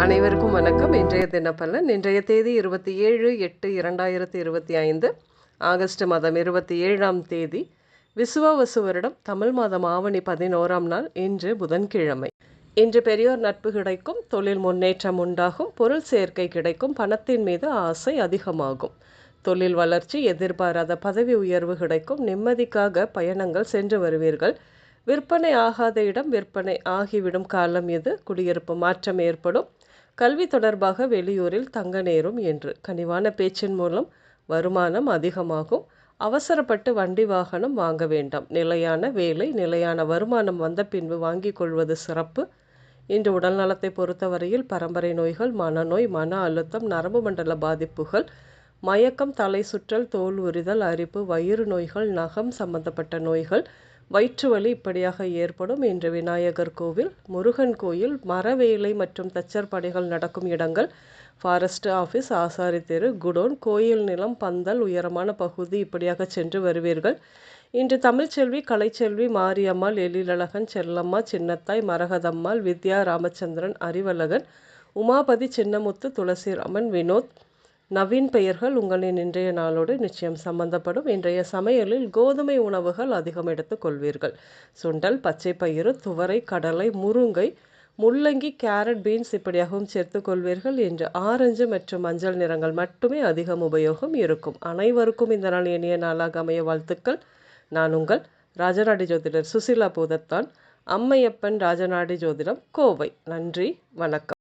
அனைவருக்கும் வணக்கம். இன்றைய தினப்பலன். இன்றைய தேதி 27/8/2025 ஆகஸ்ட் மாதம் 27ஆம் தேதி விசுவாவசு வருடம் தமிழ் மாதம் ஆவணி 11ஆம் நாள். இன்று புதன்கிழமை. இன்று பெரியோர் நட்பு கிடைக்கும், தொழில் முன்னேற்றம் உண்டாகும், பொருள் சேர்க்கை கிடைக்கும், பணத்தின் மீது ஆசை அதிகமாகும், தொழில் வளர்ச்சி, எதிர்பாராத பதவி உயர்வு கிடைக்கும், நிம்மதிக்காக பயணங்கள் சென்று வருவீர்கள், விற்பனை ஆகாத இடம் விற்பனை ஆகிவிடும் காலம் இது, குடியிருப்பு மாற்றம் ஏற்படும், கல்வி தொடர்பாக வெளியூரில் தங்க நேரும் என்று. கனிவான பேச்சின் மூலம் வருமானம் அதிகமாகும், அவசரப்பட்டு வண்டி வாகனம் வாங்க வேண்டாம், நிலையான வேலை நிலையான வருமானம் வந்த பின்பு வாங்கிக் கொள்வது சிறப்பு. இன்று உடல் நலத்தை பொறுத்தவரையில் பரம்பரை நோய்கள், மனநோய், மன அழுத்தம், நரம்பு மண்டல பாதிப்புகள், மயக்கம், தலை சுற்றல், தோல் உரிதல், அரிப்பு, வயிறு நோய்கள், நகம் சம்பந்தப்பட்ட நோய்கள், வயிற்று வலி இப்படியாக ஏற்படும். இன்று விநாயகர் கோவில், முருகன் கோயில், மரவேலை மற்றும் தச்சர் பணிகள் நடக்கும் இடங்கள், ஃபாரஸ்ட் ஆஃபீஸ், ஆசாரி தெரு, குடோன், கோயில் நிலம், பந்தல், உயரமான பகுதி இப்படியாக சென்று வருவீர்கள். இன்று தமிழ்ச்செல்வி, கலைச்செல்வி, மாரியம்மாள், எழிலழகன், செல்லம்மா, சின்னத்தாய், மரகதம்மாள், வித்யா, ராமச்சந்திரன், அறிவழகன், உமாபதி, சின்னமுத்து, துளசிராமன், வினோத், நவீன் பெயர்கள் உங்களின் இன்றைய நாளோடு நிச்சயம் சம்பந்தப்படும். இன்றைய சமையலில் கோதுமை உணவுகள் அதிகம் எடுத்துக்கொள்வீர்கள். சுண்டல், பச்சை பயிறு, துவரை, கடலை, முருங்கை, முள்ளங்கி, கேரட், பீன்ஸ் இப்படியாகவும் சேர்த்துக்கொள்வீர்கள். இன்று ஆரஞ்சு மற்றும் மஞ்சள் நிறங்கள் மட்டுமே அதிகம் உபயோகம் இருக்கும். அனைவருக்கும் இந்த நாள் இனிய நாளாக அமைய வாழ்த்துக்கள். நான் உங்கள் ராஜநாடி ஜோதிடர் சுசிலா பூதத்தான், அம்மையப்பன் ராஜநாடி ஜோதிடம், கோவை. நன்றி, வணக்கம்.